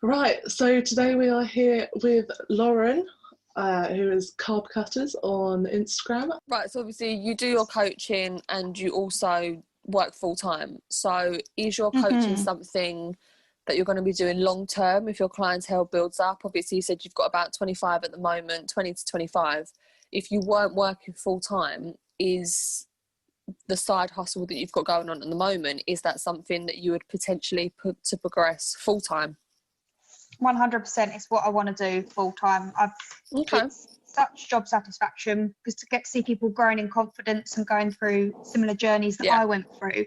Right, so today we are here with Lauren, who is Carb Cutters on Instagram. Right, so obviously you do your coaching and you also work full time. So is your coaching something that you're going to be doing long term if your clientele builds up? Obviously you said you've got about 25 at the moment, 20 to 25. If you weren't working full time, is the side hustle that you've got going on at the moment, is that something that you would potentially put to progress full time? 100% is what I want to do full time. It's such job satisfaction because to get to see people growing in confidence and going through similar journeys that I went through,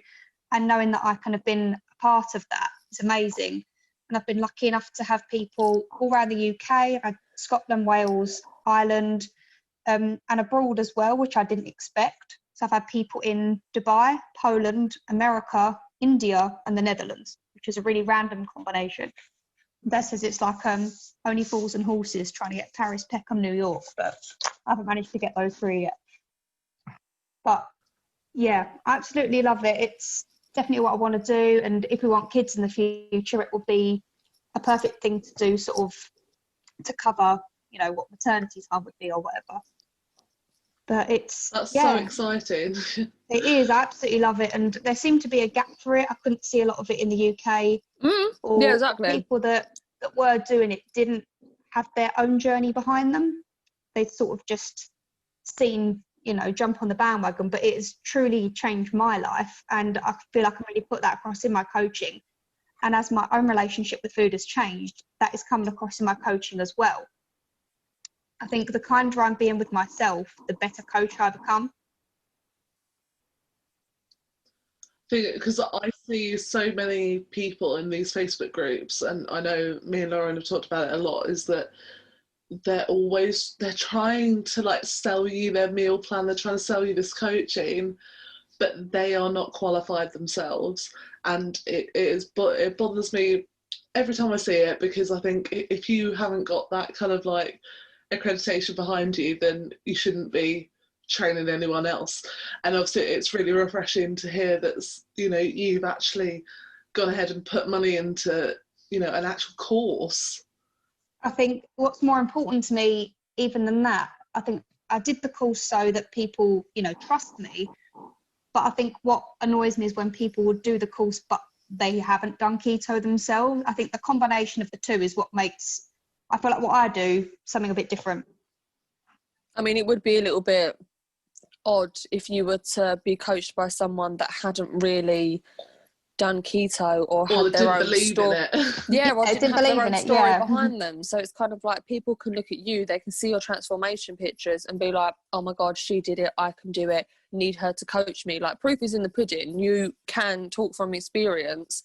and knowing that I kind of been a part of that, it's amazing. And I've been lucky enough to have people all around the UK. I've had Scotland, Wales, Ireland, and abroad as well, which I didn't expect. So I've had people in Dubai, Poland, America, India, and the Netherlands, which is a really random combination. Beth says it's like only fools and horses trying to get Paris, Peckham, New York, but I haven't managed to get those three yet. But yeah, absolutely love it. It's definitely what I want to do. And if we want kids in the future, it will be a perfect thing to do, sort of to cover, you know, what maternity time would be or whatever. But that's so exciting. It is. I absolutely love it. And there seemed to be a gap for it. I couldn't see a lot of it in the UK. Yeah, exactly. People that were doing it didn't have their own journey behind them. They'd sort of just seen, you know, jump on the bandwagon. But it has truly changed my life. And I feel I can really put that across in my coaching. And as my own relationship with food has changed, that is coming across in my coaching as well. I think the kinder I'm being with myself, the better coach I become. Because I see so many people in these Facebook groups, and I know me and Lauren have talked about it a lot, is that they're trying to like sell you their meal plan, they're trying to sell you this coaching, but they are not qualified themselves. And it bothers me every time I see it, because I think if you haven't got that kind of like accreditation behind you, then you shouldn't be training anyone else. And obviously it's really refreshing to hear that, you know, you've actually gone ahead and put money into, you know, an actual course. I think what's more important to me even than that, I think I did the course so that people, you know, trust me. But I think what annoys me is when people would do the course but they haven't done keto themselves. I think the combination of the two is what makes, I feel like what I do, something a bit different. I mean, it would be a little bit odd if you were to be coached by someone that hadn't really done keto or had their own story. Yeah, or didn't have their own story behind them. So it's kind of like people can look at you, they can see your transformation pictures and be like, oh my God, she did it, I can do it, need her to coach me. Like, proof is in the pudding. You can talk from experience.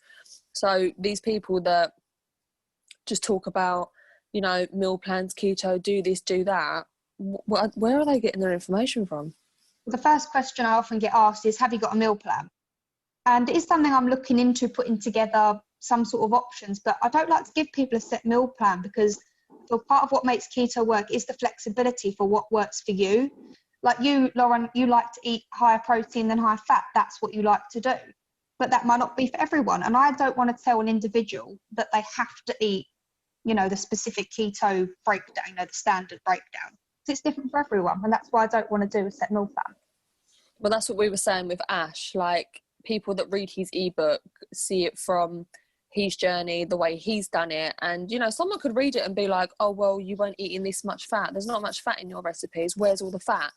So these people that just talk about, you know, meal plans, keto, do this, do that, where are they getting their information from? The first question I often get asked is, have you got a meal plan? And it is something I'm looking into, putting together some sort of options, but I don't like to give people a set meal plan, because part of what makes keto work is the flexibility for what works for you. Like you, Lauren, you like to eat higher protein than high fat. That's what you like to do. But that might not be for everyone. And I don't want to tell an individual that they have to eat, you know, the specific keto breakdown, you know, the standard breakdown. It's different for everyone, and that's why I don't want to do a set meal plan. Well, that's what we were saying with Ash. Like, people that read his ebook see it from his journey, the way he's done it, and you know, someone could read it and be like, oh well, you weren't eating this much fat, there's not much fat in your recipes, where's all the fat?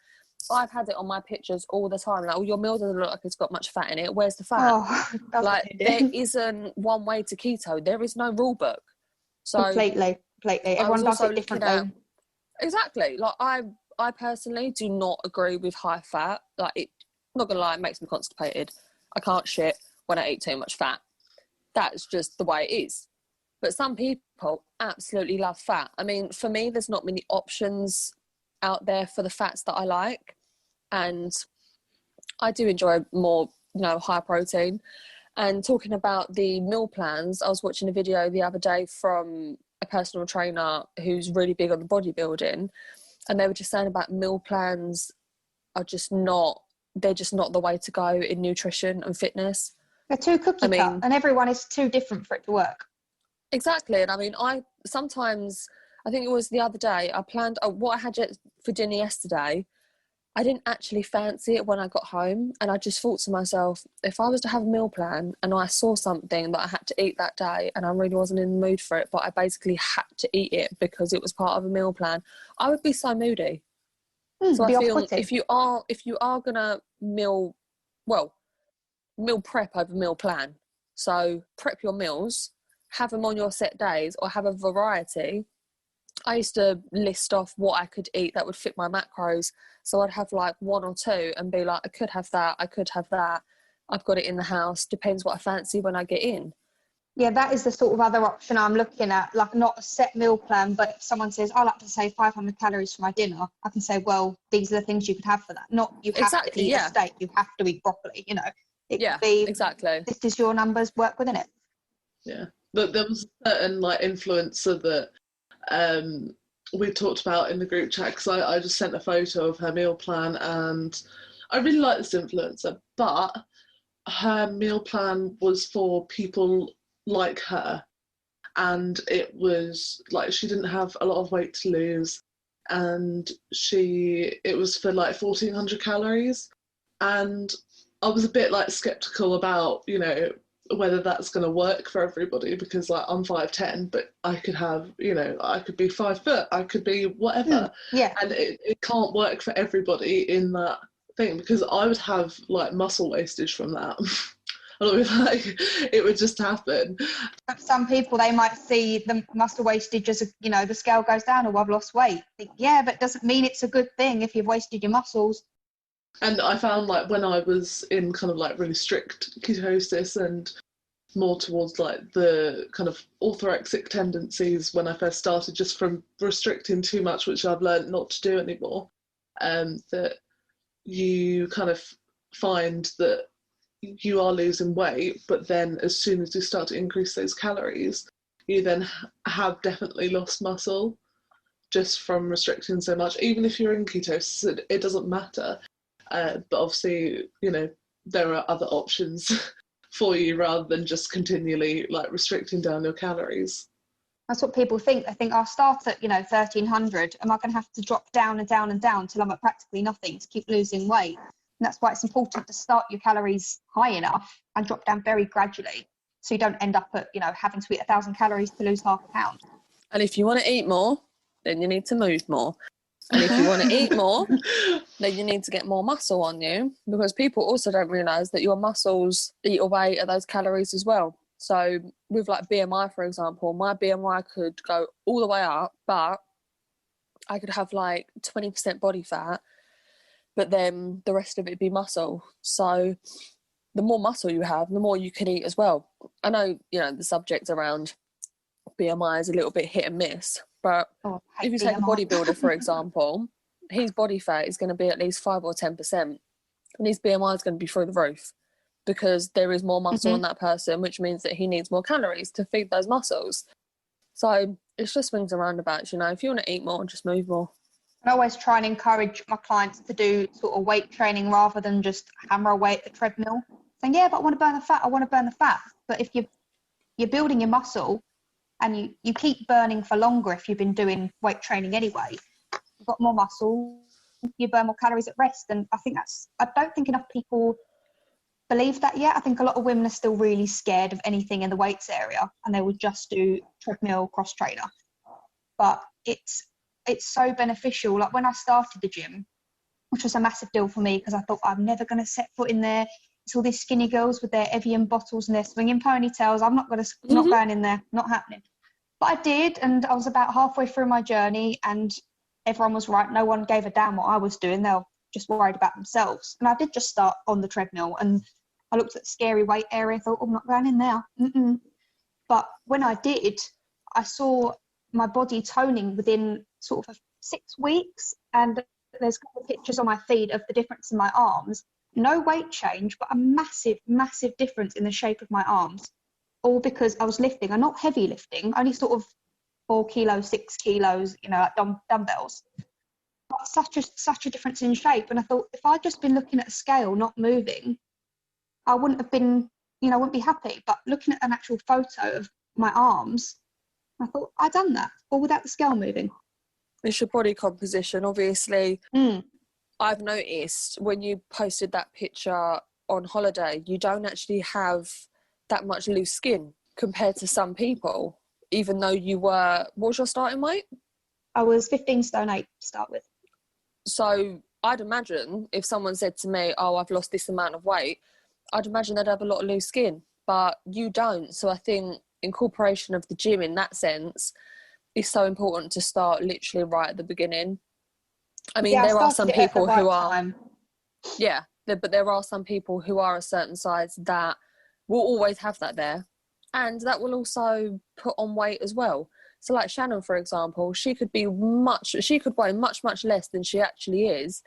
I've had it on my pictures all the time, like, oh, your meal doesn't look like it's got much fat in it, where's the fat? Like, there isn't one way to keto, there is no rule book. So completely everyone does it differently. Exactly. Like, I personally do not agree with high fat. Like, it, not gonna lie, it makes me constipated. I can't shit when I eat too much fat. That's just the way it is. But some people absolutely love fat. I mean, for me, there's not many options out there for the fats that I like. And I do enjoy more, you know, high protein. And talking about the meal plans, I was watching a video the other day from a personal trainer who's really big on the bodybuilding. And they were just saying about meal plans are just not, they're just not the way to go in nutrition and fitness. They're too cookie cut, and everyone is too different for it to work. Exactly. And I mean, I think it was the other day, I planned what I had for dinner yesterday. I didn't actually fancy it when I got home, and I just thought to myself, if I was to have a meal plan and I saw something that I had to eat that day and I really wasn't in the mood for it, but I basically had to eat it because it was part of a meal plan, I would be so moody. So I feel if you are gonna meal prep over meal plan, so prep your meals, have them on your set days, or have a variety. I used to list off what I could eat that would fit my macros. So I'd have like one or two and be like, I could have that. I've got it in the house. Depends what I fancy when I get in. Yeah, that is the sort of other option I'm looking at, like not a set meal plan, but if someone says, I like to say 500 calories for my dinner, I can say, well, these are the things you could have for that. Not you have to eat a steak, you have to eat broccoli, you know. It could be, exactly. This is your numbers, work within it. Yeah, but there was a certain like influencer that we talked about in the group chat, because I just sent a photo of her meal plan, and I really like this influencer, but her meal plan was for people like her, and it was like she didn't have a lot of weight to lose, and it was for like 1400 calories, and I was a bit like skeptical about, you know, whether that's going to work for everybody, because like I'm 5'10", but I could have, you know, I could be 5 foot, I could be whatever. Yeah. And it can't work for everybody in that thing, because I would have like muscle wastage from that. Like it would just happen. Some people, they might see the muscle wastage as, you know, the scale goes down, or I've lost weight. Yeah, but it doesn't mean it's a good thing if you've wasted your muscles. And I found like when I was in kind of like really strict ketosis and more towards like the kind of orthorexic tendencies when I first started, just from restricting too much, which I've learned not to do anymore, that you kind of find that you are losing weight, but then as soon as you start to increase those calories, you then have definitely lost muscle just from restricting so much. Even if you're in ketosis, it doesn't matter. But obviously, you know, there are other options for you rather than just continually like restricting down your calories. That's what people think. They think, I'll start at, you know, 1300. Am I going to have to drop down and down and down till I'm at practically nothing to keep losing weight? And that's why it's important to start your calories high enough and drop down very gradually, so you don't end up at, you know, having to eat 1,000 calories to lose half a pound. And if you want to eat more, then you need to move more. And if you want to eat more, then you need to get more muscle on you, because people also don't realise that your muscles eat away at those calories as well. So with like BMI, for example, my BMI could go all the way up, but I could have like 20% body fat, but then the rest of it be muscle. So the more muscle you have, the more you can eat as well. I know, you know, the subject around BMI is a little bit hit and miss, but if you take a bodybuilder, for example, his body fat is going to be at least 5 or 10%, and his BMI is going to be through the roof, because there is more muscle in that person, which means that he needs more calories to feed those muscles. So it's just swings and roundabouts, you know. If you want to eat more, just move more. I always try and encourage my clients to do sort of weight training rather than just hammer away at the treadmill, saying, yeah, but I want to burn the fat. But if you're building your muscle, and you keep burning for longer if you've been doing weight training anyway, you've got more muscle, you burn more calories at rest. And I don't think enough people believe that yet. I think a lot of women are still really scared of anything in the weights area, and they will just do treadmill, cross trainer. But it's so beneficial. Like when I started the gym, which was a massive deal for me, because I thought I'm never going to set foot in there. It's all these skinny girls with their Evian bottles and their swinging ponytails. I'm not going in there, not happening. But I did, and I was about halfway through my journey, and everyone was right. No one gave a damn what I was doing. They were just worried about themselves. And I did just start on the treadmill, and I looked at the scary weight area. I thought, I'm not going in there. But when I did, I saw my body toning within sort of 6 weeks, and there's a couple of pictures on my feed of the difference in my arms. No weight change, but a massive, massive difference in the shape of my arms. All because I was lifting, and not heavy lifting, only sort of 4 kilos, 6 kilos, you know, like dumbbells. But such a difference in shape. And I thought, if I'd just been looking at a scale, not moving, I wouldn't have been, you know, I wouldn't be happy. But looking at an actual photo of my arms. I thought, I'd done that, all without the scale moving. It's your body composition, obviously. I've noticed when you posted that picture on holiday, you don't actually have that much loose skin compared to some people, even though you were, what was your starting weight? I was 15 stone 8 to start with. So I'd imagine if someone said to me, oh, I've lost this amount of weight, I'd imagine they'd have a lot of loose skin, but you don't. So I think incorporation of the gym in that sense is so important to start literally right at the beginning. I mean, there are some people who are, but there are some people who are a certain size that will always have that there, and that will also put on weight as well. So like Shannon, for example, she could weigh much less than she actually is,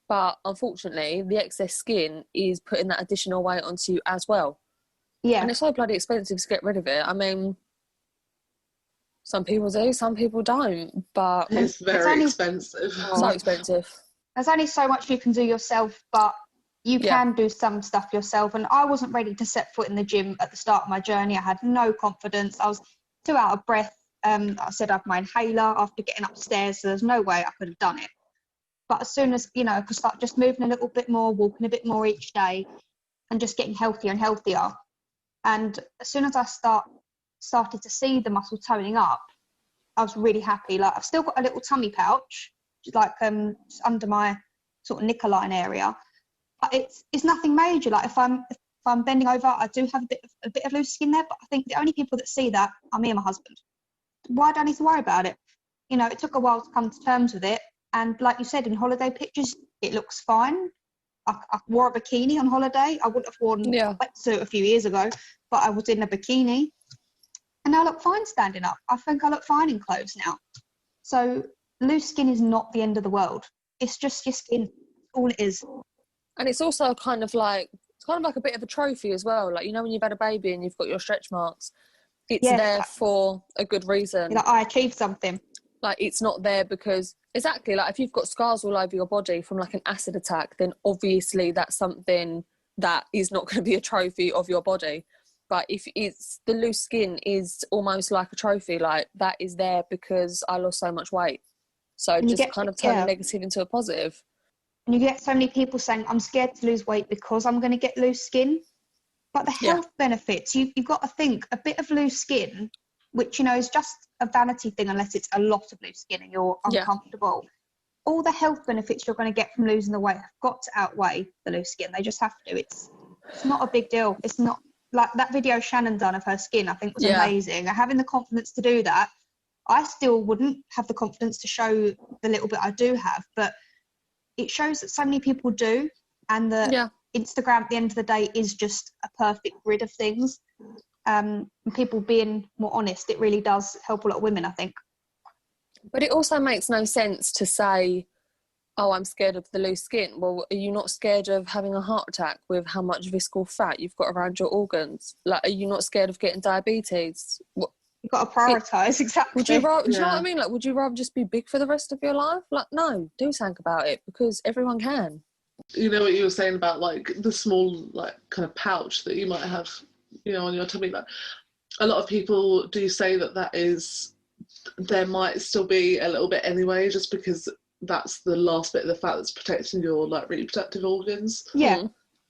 but unfortunately the excess skin is putting that additional weight onto you as well. Yeah. And it's so bloody expensive to get rid of it. I mean, some people do, some people don't, but it's very expensive. So expensive. There's only so much you can do yourself, but you can do some stuff yourself. And I wasn't ready to set foot in the gym at the start of my journey. I had no confidence. I was too out of breath. I said I had my inhaler after getting upstairs, so there's no way I could have done it. But as soon as, I could start just moving a little bit more, walking a bit more each day, and just getting healthier and healthier. And as soon as I started to see the muscle toning up, I was really happy. Like, I've still got a little tummy pouch, like under my sort of knicker-line area, but it's nothing major. Like if I'm bending over, I do have a bit of loose skin there, but I think the only people that see that are me and my husband. Why do I need to worry about it? It took a while to come to terms with it, and like you said, in holiday pictures, it looks fine. I wore a bikini on holiday. I wouldn't have worn a wetsuit a few years ago, but I was in a bikini. And I look fine standing up. I think I look fine in clothes now. So loose skin is not the end of the world. It's just your skin, all it is. And it's also kind of like a bit of a trophy as well. Like, when you've had a baby and you've got your stretch marks, it's there for a good reason. Like, I achieved something. Like, it's not there because, exactly, like if you've got scars all over your body from like an acid attack, then obviously that's something that is not going to be a trophy of your body. But if it's the loose skin is almost like a trophy, like that is there because I lost so much weight. So just kind of turn a negative into a positive. And you get so many people saying, I'm scared to lose weight because I'm going to get loose skin. But the health benefits, you've got to think, a bit of loose skin, which, is just a vanity thing unless it's a lot of loose skin and you're uncomfortable. All the health benefits you're going to get from losing the weight have got to outweigh the loose skin. They just have to. It's not a big deal. It's not like that video Shannon done of her skin, I think was amazing. Having the confidence to do that, I still wouldn't have the confidence to show the little bit I do have, but it shows that so many people do, and the Instagram at the end of the day is just a perfect grid of things. And people being more honest, it really does help a lot of women, I think. But it also makes no sense to say, oh, I'm scared of the loose skin. Well, are you not scared of having a heart attack with how much visceral fat you've got around your organs? Like, are you not scared of getting diabetes? You've got to prioritise, exactly. Would you rather, do you know what I mean? Like, would you rather just be big for the rest of your life? Like, no, do something about it, because everyone can. You know what you were saying about, like, the small, like, kind of pouch that you might have, on your tummy. Like, a lot of people do say that is, there might still be a little bit anyway, just because that's the last bit of the fat that's protecting your, like, reproductive organs. Yeah.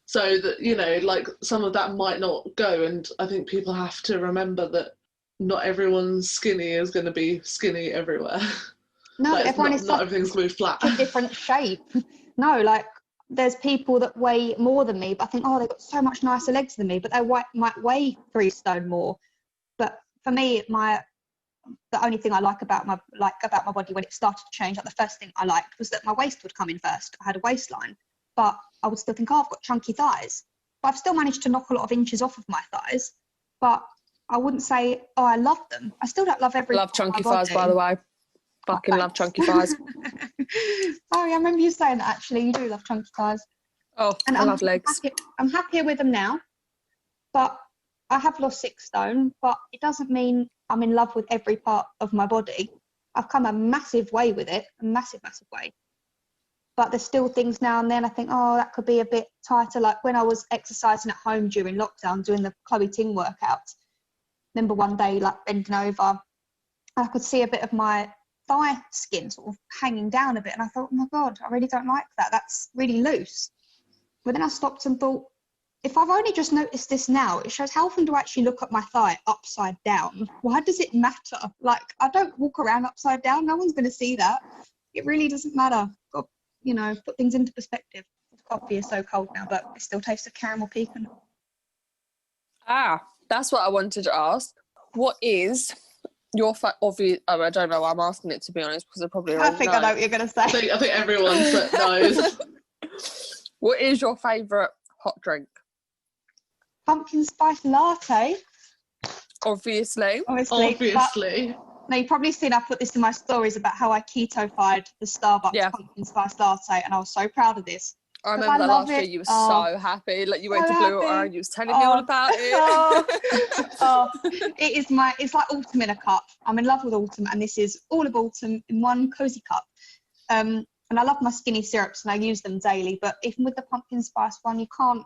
So that, like, some of that might not go, and I think people have to remember that not everyone's skinny is going to be skinny everywhere. No, like, everyone not everything's going to be flat. A different shape. No, like, there's people that weigh more than me, but I think, oh, they've got so much nicer legs than me, but they might weigh 3 stone more. But for me, the only thing I like about my body when it started to change, like the first thing I liked was that my waist would come in first. I had a waistline, but I would still think, oh, I've got chunky thighs. But I've still managed to knock a lot of inches off of my thighs, but I wouldn't say, oh, I love them. I still don't love every. Love chunky thighs, by the way. Fucking love chunky thighs. Oh, yeah, I remember you saying that, actually. You do love chunky thighs. Oh, and I love legs. I'm happier with them now, but I have lost 6 stone, but it doesn't mean I'm in love with every part of my body. I've come a massive way with it, a massive, massive way. But there's still things now and then I think, oh, that could be a bit tighter. Like when I was exercising at home during lockdown, doing the Chloe Ting workouts, remember one day, like bending over, I could see a bit of my thigh skin sort of hanging down a bit, and I thought, oh my God, I really don't like that. That's really loose. But then I stopped and thought, if I've only just noticed this now, it shows how often do I actually look at my thigh upside down? Why does it matter? Like, I don't walk around upside down. No one's going to see that. It really doesn't matter. Got, you know, put things into perspective. The coffee is so cold now, but it still tastes of caramel pecan. That's what I wanted to ask. What is your obvious? Oh, I don't know why I'm asking it, to be honest, because I probably already I know what you're going to say. I think everyone knows. What is your favourite hot drink? Pumpkin spice latte. Obviously. Now, you've probably seen I put this in my stories about how I keto-fied the Starbucks pumpkin spice latte, and I was so proud of this. I remember that last year you were so happy. Like, you went to Blue Water and you was telling me all about it. It's like autumn in a cup. I'm in love with autumn, and this is all of autumn in one cozy cup. And I love my skinny syrups, and I use them daily, but even with the pumpkin spice one, you can't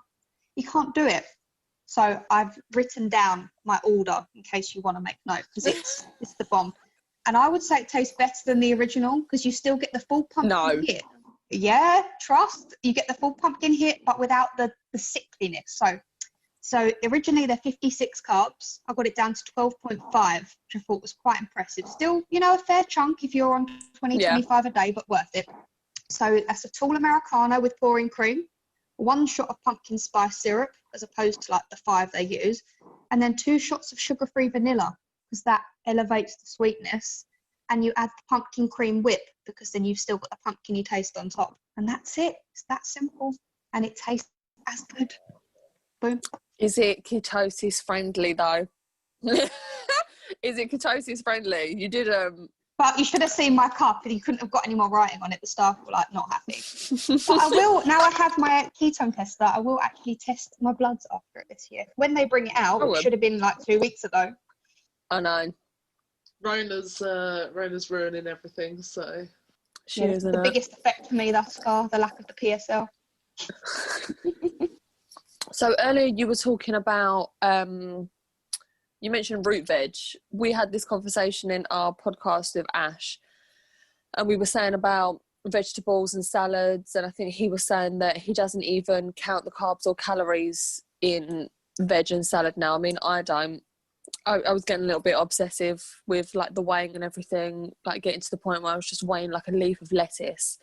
do it. So I've written down my order in case you want to make note, because it's the bomb. And I would say it tastes better than the original, because you still get the full pumpkin hit. Yeah, trust. You get the full pumpkin hit, but without the sickliness. So originally they're 56 carbs. I got it down to 12.5, which I thought was quite impressive. Still, you know, a fair chunk if you're on 25 a day, but worth it. So that's a tall Americano with pouring cream, 1 shot of pumpkin spice syrup, as opposed to like the 5 they use, and then 2 shots of sugar-free vanilla, because that elevates the sweetness. And you add the pumpkin cream whip, because then you've still got the pumpkiny taste on top. And that's it. It's that simple. And it tastes as good. Boom. Is it ketosis friendly though? Is it ketosis friendly? You did But you should have seen my cup, and you couldn't have got any more writing on it. The staff were like not happy. But I will, now I have my ketone tester, I will actually test my bloods after it this year. When they bring it out, which should have been like 2 weeks ago. I know. Rona's ruining everything, so the biggest effect for me thus far, the lack of the PSL. So earlier you were talking about you mentioned root veg. We had this conversation in our podcast with Ash, and we were saying about vegetables and salads, and I think he was saying that he doesn't even count the carbs or calories in veg and salad now. I mean, I don't. I was getting a little bit obsessive with like the weighing and everything, like getting to the point where I was just weighing like a leaf of lettuce.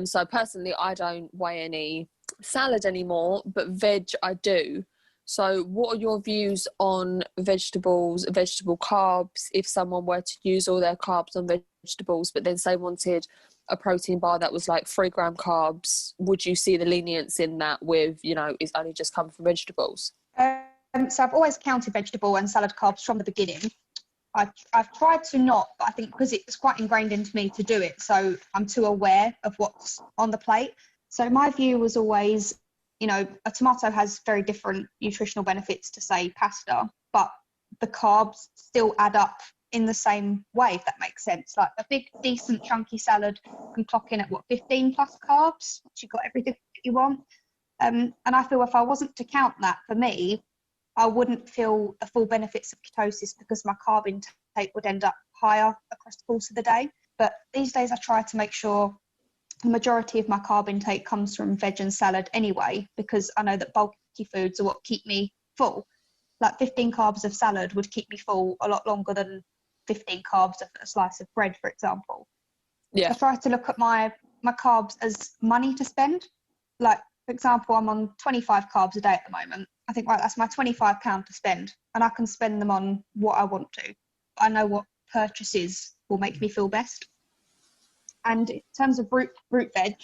So personally, I don't weigh any salad anymore, but veg I do. So what are your views on vegetables, vegetable carbs, if someone were to use all their carbs on vegetables, but then say wanted a protein bar that was like 3 gram carbs, would you see the lenience in that with, you know, it's only just come from vegetables? So I've always counted vegetable and salad carbs from the beginning. I've tried to not, but I think because it's quite ingrained into me to do it, so I'm too aware of what's on the plate. So my view was always, you know, a tomato has very different nutritional benefits to, say, pasta, but the carbs still add up in the same way, if that makes sense. Like a big, decent, chunky salad can clock in at, 15 plus carbs, once you've got everything that you want. And I feel if I wasn't to count that, for me, I wouldn't feel the full benefits of ketosis, because my carb intake would end up higher across the course of the day. But these days I try to make sure the majority of my carb intake comes from veg and salad anyway, because I know that bulky foods are what keep me full. Like 15 carbs of salad would keep me full a lot longer than 15 carbs of a slice of bread, for example. Yeah. I try to look at my carbs as money to spend. Like, for example, I'm on 25 carbs a day at the moment. I think, right, that's my £25 to spend, and I can spend them on what I want to. I know what purchases will make me feel best. And in terms of root veg,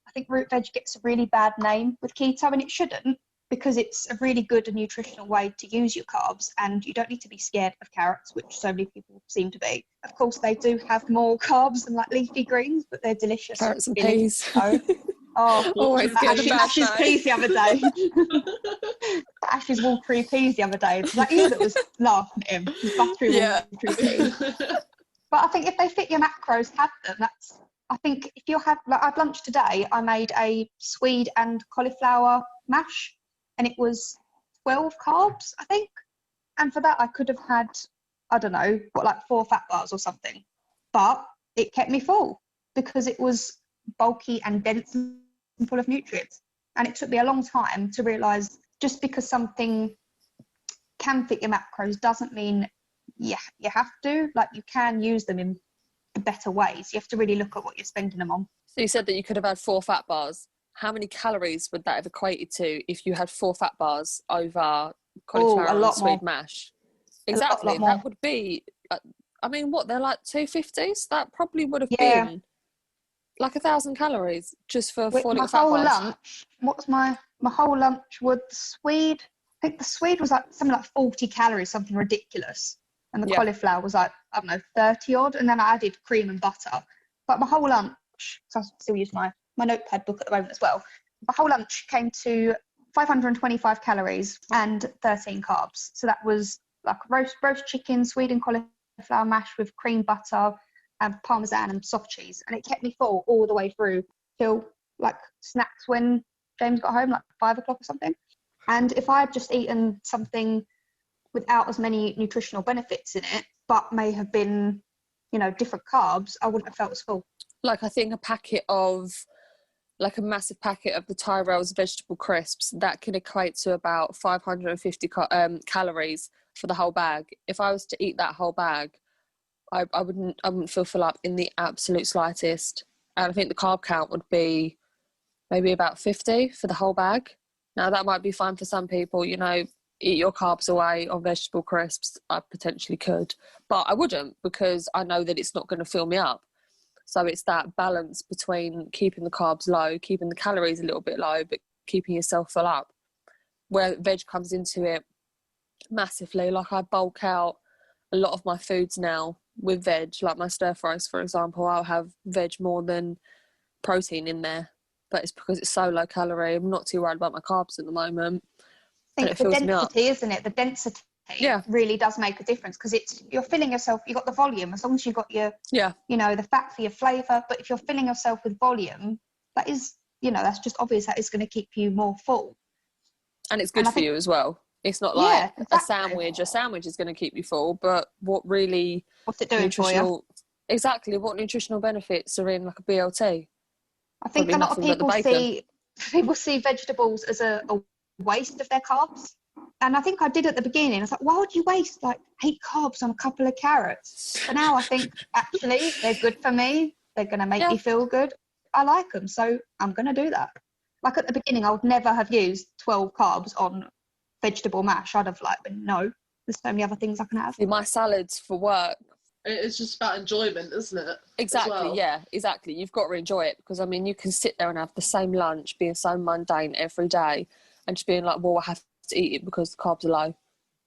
I think root veg gets a really bad name with keto, and it shouldn't, because it's a really good and nutritional way to use your carbs, and you don't need to be scared of carrots, which so many people seem to be. Of course, they do have more carbs than like leafy greens, but they're delicious. Carrots and peas. So, always Ash's peas the other day. Ash's watery peas the other day. Was that you that was laughing at him? His buttery watery peas. But I think if they fit your macros, have them. I think if you have, like, at lunch today, I made a swede and cauliflower mash, and it was 12 carbs, I think. And for that, I could have had, I don't know, like 4 fat bars or something. But it kept me full because it was bulky and dense and full of nutrients. And it took me a long time to realise just because something can fit your macros doesn't mean you have to. Like, you can use them in the better ways. You have to really look at what you're spending them on. So you said that you could have had 4 fat bars. How many calories would that have equated to if you had 4 fat bars over cauliflower and sweet mash? Exactly. That would be, I mean, what, they're like 250s? That probably would have been like 1,000 calories just for 4 little fat bars. My whole lunch, what was my whole lunch with the Swede? I think the Swede was like something like 40 calories, something ridiculous. And the cauliflower was like, I don't know, 30 odd. And then I added cream and butter. But my whole lunch, so I still use my notepad book at the moment as well. My whole lunch came to 525 calories and 13 carbs. So that was like roast chicken, Sweden cauliflower mash with cream butter and parmesan and soft cheese. And it kept me full all the way through till like snacks when James got home, like 5 o'clock or something. And if I had just eaten something without as many nutritional benefits in it, but may have been, you know, different carbs, I wouldn't have felt as full. Like, I think a massive packet of the Tyrell's vegetable crisps, that can equate to about 550 calories for the whole bag. If I was to eat that whole bag, I wouldn't feel full up in the absolute slightest. And I think the carb count would be maybe about 50 for the whole bag. Now, that might be fine for some people, you know, eat your carbs away on vegetable crisps. I potentially could, but I wouldn't, because I know that it's not going to fill me up. So it's that balance between keeping the carbs low, keeping the calories a little bit low, but keeping yourself full up, where veg comes into it massively. Like, I bulk out a lot of my foods now with veg, like my stir fries, for example. I'll have veg more than protein in there, but it's because it's so low calorie. I'm not too worried about my carbs at the moment. I think the density, isn't it? The density really does make a difference, because you're filling yourself, you've got the volume, as long as you've got your, you know, the fat for your flavour. But if you're filling yourself with volume, that is, you know, that's just obvious that is going to keep you more full. And it's good for you as well. It's not like a sandwich. A sandwich is going to keep you full, but what's it doing for you? Exactly, what nutritional benefits are in like a BLT? I think a lot of people see vegetables as a waste of their carbs. And I think I did at the beginning. I was like, why would you waste like 8 carbs on a couple of carrots? But now I think actually they're good for me. They're going to make me feel good. I like them, so I'm going to do that. Like, at the beginning, I would never have used 12 carbs on vegetable mash. I'd have like, no, there's so many other things I can have. My salads for work. It's just about enjoyment, isn't it? Exactly, exactly. You've got to enjoy it, because, I mean, you can sit there and have the same lunch, being so mundane every day, and just being like, well, I have to eat it because the carbs are low.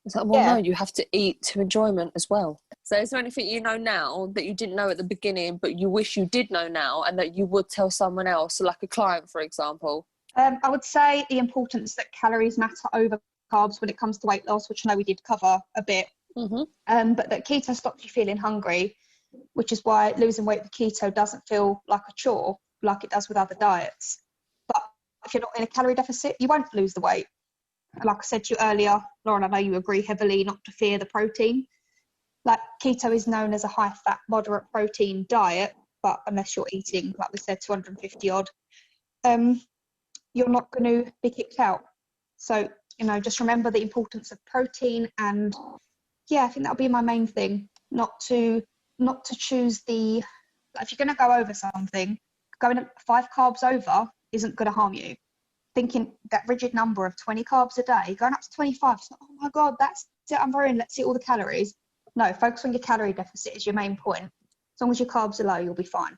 It's like, well, no, you have to eat to enjoyment as well. So is there anything you know now that you didn't know at the beginning, but you wish you did know now, and that you would tell someone else, like a client, for example? I would say the importance that calories matter over carbs when it comes to weight loss, which I know we did cover a bit. Mm-hmm. But that keto stops you feeling hungry, which is why losing weight with keto doesn't feel like a chore like it does with other diets. But if you're not in a calorie deficit, you won't lose the weight. Like I said to you earlier, Lauren, I know you agree heavily not to fear the protein. Like, keto is known as a high fat, moderate protein diet, but unless you're eating, like we said, 250 odd, you're not going to be kicked out. So, you know, just remember the importance of protein. And I think that'll be my main thing, not to choose the, like, if you're going to go over something, going 5 carbs over isn't going to harm you. Thinking that rigid number of 20 carbs a day, going up to 25, it's like, oh my God, that's it, I'm ruined, let's eat all the calories. No, focus on your calorie deficit is your main point. As long as your carbs are low, you'll be fine.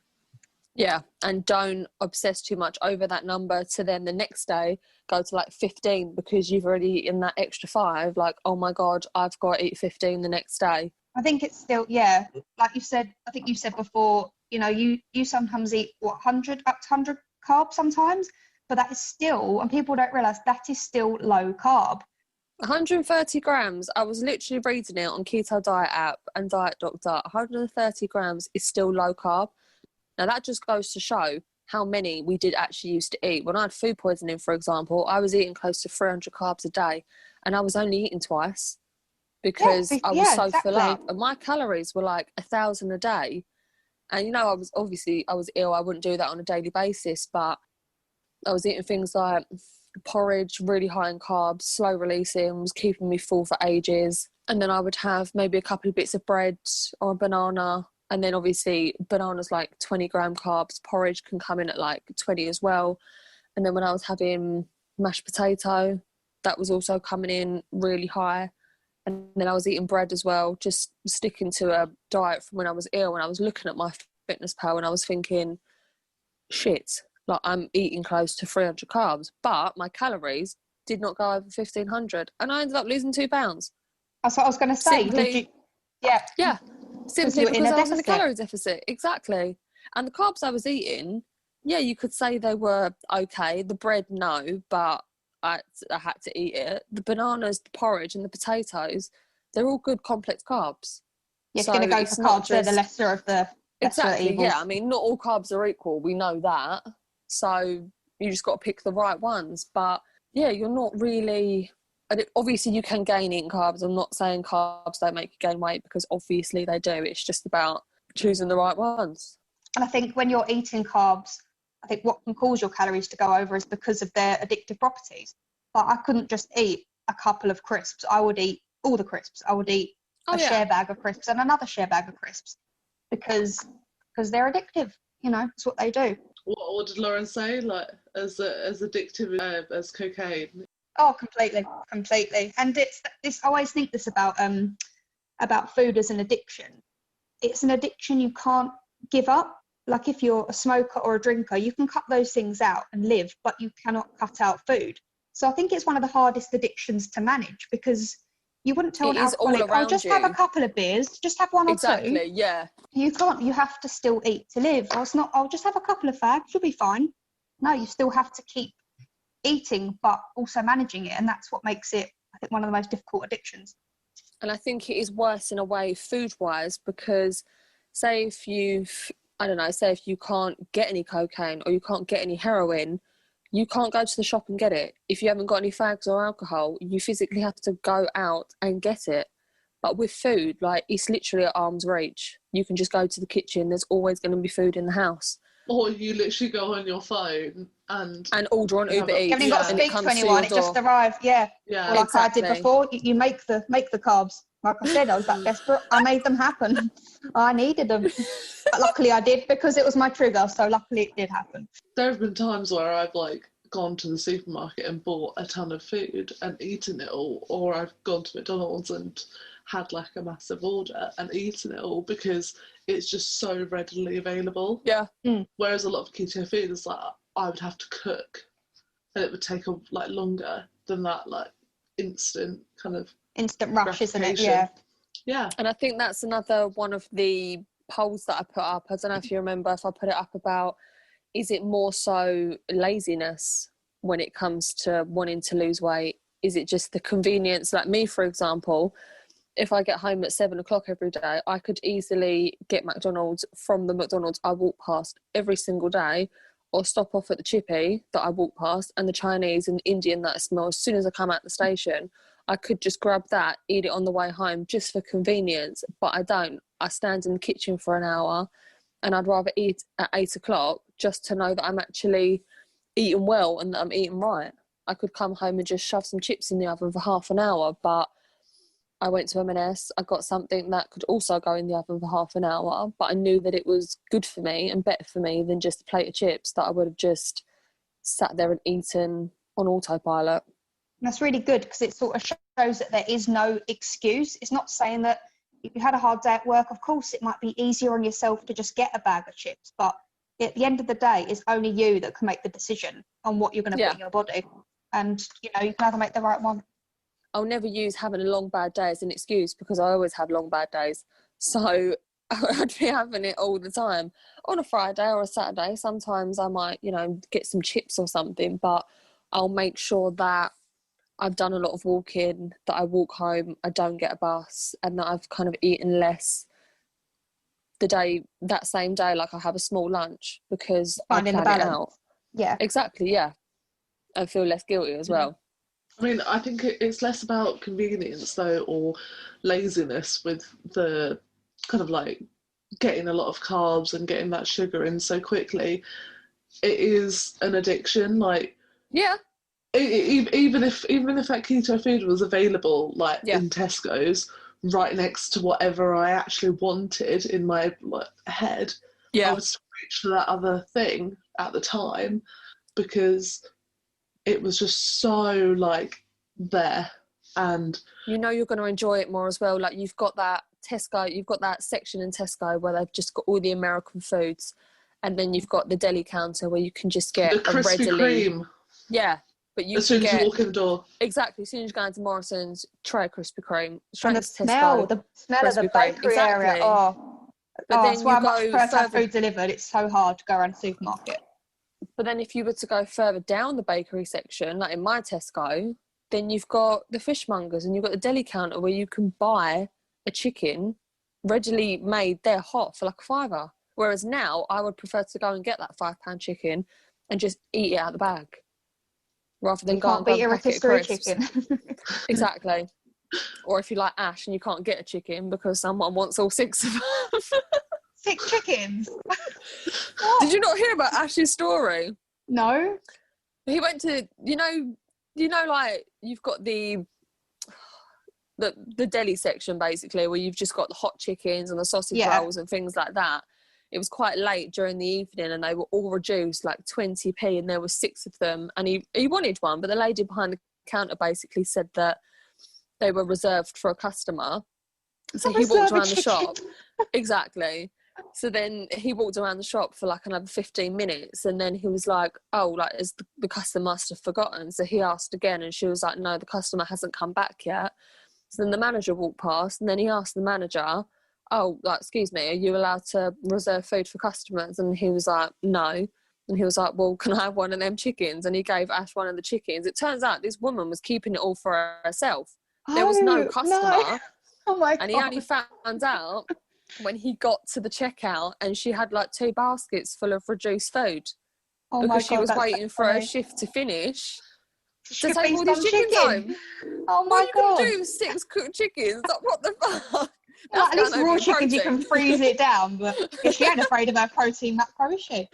Yeah, and don't obsess too much over that number to then the next day go to like 15 because you've already eaten that extra 5. Like, oh my God, I've got to eat 15 the next day. I think it's still, like you said, I think you said before, you know, you sometimes eat, 100, up to 100 carbs sometimes, but that is still, and people don't realise, that is still low carb. 130 grams, I was literally reading it on Keto Diet app and Diet Doctor, 130 grams is still low carb. Now, that just goes to show how many we did actually used to eat. When I had food poisoning, for example, I was eating close to 300 carbs a day, and I was only eating twice. because I was so exactly. full up, and my calories were like 1,000 a day. And you know, I was ill. I wouldn't do that on a daily basis, but I was eating things like porridge, really high in carbs, slow releasing, was keeping me full for ages. And then I would have maybe a couple of bits of bread or a banana. And then obviously bananas like 20-gram carbs, porridge can come in at like 20 as well. And then when I was having mashed potato, that was also coming in really high. And then I was eating bread as well, just sticking to a diet from when I was ill. And I was looking at my fitness pal and I was thinking, shit, like I'm eating close to 300 carbs, but my calories did not go over 1,500. And I ended up losing 2 pounds. That's what I was going to say. Simply, Did you? Yeah. Yeah. Simply Because I was in a calorie deficit. Exactly. And the carbs I was eating, yeah, you could say they were okay. The bread, no, but I had to eat it. The bananas, the porridge, and the potatoes, they're all good complex carbs. You're going to go for carbs. They're the lesser of the exactly evils. Yeah. I mean, not all carbs are equal. We know that. So you just got to pick the right ones. But yeah, you're not really. Obviously, you can gain eating carbs. I'm not saying carbs don't make you gain weight, because obviously they do. It's just about choosing the right ones. And I think when you're eating carbs, I think what can cause your calories to go over is because of their addictive properties. But I couldn't just eat a couple of crisps. I would eat all the crisps. I would eat a share bag of crisps and another share bag of crisps because they're addictive. You know, it's what they do. What did Lauren say? Like as addictive as cocaine? Oh, completely. And it's I always think this about food as an addiction. It's an addiction you can't give up. Like if you're a smoker or a drinker, you can cut those things out and live, but you cannot cut out food. So I think it's one of the hardest addictions to manage, because you wouldn't tell an alcoholic, oh, just have a couple of beers, just have one or two. Exactly, yeah. You can't. You have to still eat to live. Or it's not, I'll just have a couple of fags, you'll be fine. No, you still have to keep eating, but also managing it. And that's what makes it, I think, one of the most difficult addictions. And I think it is worse in a way food-wise, because say if you can't get any cocaine or you can't get any heroin, you can't go to the shop and get it. If you haven't got any fags or alcohol, you physically have to go out and get it. But with food, like, it's literally at arm's reach. You can just go to the kitchen. There's always going to be food in the house. Or you literally go on your phone and order on Uber Eats. You haven't got to speak to anyone. It just arrived. Yeah. Or like exactly. I did before. You make the carbs. Like I said, I was that desperate. I made them happen. I needed them. But luckily I did, because it was my trigger. So luckily it did happen. There have been times where I've gone to the supermarket and bought a ton of food and eaten it all, or I've gone to McDonald's and had a massive order and eaten it all because it's just so readily available. Yeah. Whereas a lot of keto food is I would have to cook, and it would take longer than that instant rush, isn't it? Yeah. And I think that's another one of the polls that I put up. I don't know if you remember, if I put it up about, is it more so laziness when it comes to wanting to lose weight? Is it just the convenience? Like me, for example, if I get home at 7 o'clock every day, I could easily get McDonald's from the McDonald's I walk past every single day, or stop off at the chippy that I walk past, and the Chinese and Indian that I smell as soon as I come out the station. I could just grab that, eat it on the way home just for convenience, but I don't. I stand in the kitchen for an hour, and I'd rather eat at 8 o'clock just to know that I'm actually eating well and that I'm eating right. I could come home and just shove some chips in the oven for half an hour, but I went to M&S, I got something that could also go in the oven for half an hour, but I knew that it was good for me and better for me than just a plate of chips that I would have just sat there and eaten on autopilot. That's really good, because it sort of shows that there is no excuse. It's not saying that if you had a hard day at work, of course it might be easier on yourself to just get a bag of chips, but at the end of the day, it's only you that can make the decision on what you're going to put in your body. And, you can either make the right one. I'll never use having a long bad day as an excuse, because I always have long bad days. So I'd be having it all the time. On a Friday or a Saturday, sometimes I might, get some chips or something, but I'll make sure that I've done a lot of walking, that I walk home, I don't get a bus, and that I've kind of eaten less that same day. Like, I have a small lunch because I plan it out. Yeah. Exactly, yeah. I feel less guilty as well. I mean, I think it's less about convenience though, or laziness with the kind of like getting a lot of carbs and getting that sugar in so quickly. It is an addiction. Like, Yeah. even if that keto food was available, like Yeah. in Tesco's, right next to whatever I actually wanted in my head, I would still reach for that other thing at the time because it was just so like there. And you know you're going to enjoy it more as well. Like you've got that Tesco, you've got that section in Tesco where they've just got all the American foods, and then you've got the deli counter where you can just get the Krispy Kreme. Yeah, but you as soon as you walk in the door. Exactly, as soon as you go into Morrison's, try a Krispy Kreme. And the smell of the bakery area. Oh, but then that's why I much you prefer to have food delivered. It's so hard to go around the supermarket. But then if you were to go further down the bakery section, like in my Tesco, then you've got the fishmongers and you've got the deli counter where you can buy a chicken readily made there hot for like a £5. Whereas now I would prefer to go and get that £5 chicken and just eat it out of the bag rather than go and grab a packet of crisps. Chicken. Exactly. Or if you like Ash and you can't get a chicken because someone wants all 6 of them. 6 chickens? Did you not hear about Ash's story? No. He went to, you know, like you've got the deli section basically where you've just got the hot chickens and the sausage rolls and things like that. It was quite late during the evening and they were all reduced like 20p and there were 6 of them and he wanted one, but the lady behind the counter basically said that they were reserved for a customer. So he walked around the shop. Exactly. So then he walked around the shop for like another 15 minutes and then he was like, oh, like is the customer must have forgotten. So he asked again and she was like, no, the customer hasn't come back yet. So then the manager walked past and then he asked the manager, oh, like, excuse me, are you allowed to reserve food for customers? And he was like, no. And he was like, well, can I have one of them chickens? And he gave Ash one of the chickens. It turns out this woman was keeping it all for herself. There was no customer. No. Oh my God. And he only found out when he got to the checkout and she had like 2 baskets full of reduced food. Oh because my she God, was waiting for her shift to finish. To take all these chickens home. Oh my God. What are you going to do? 6 cooked chickens? Like, what the fuck? Well, at least raw chickens you can freeze it down, but she ain't afraid of her protein macro, is she?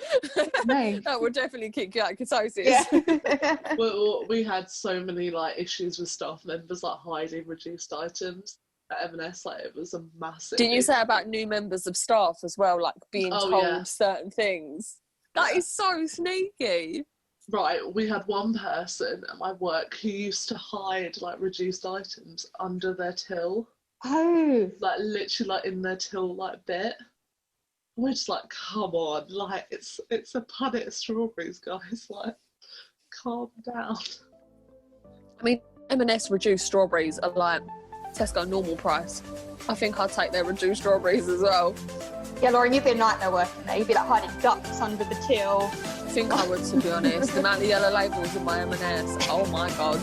No. That would definitely kick you out of ketosis. Yeah. Well, we had so many like issues with staff members like hiding reduced items at M&S. Like it was a massive. Didn't you say about new members of staff as well, like being told certain things? That is so sneaky. Right, we had one person at my work who used to hide like reduced items under their till. Oh. Like literally like in their till like bit. We're just like, come on, like it's a punnet of strawberries, guys. Like, calm down. I mean, M&S reduced strawberries are like Tesco normal price. I think I'd take their reduced strawberries as well. Yeah, Lauren, you'd be a nightmare working there. You'd be like hiding ducks under the till. I think I would, to be honest. The amount of yellow labels in my M&S, oh my God.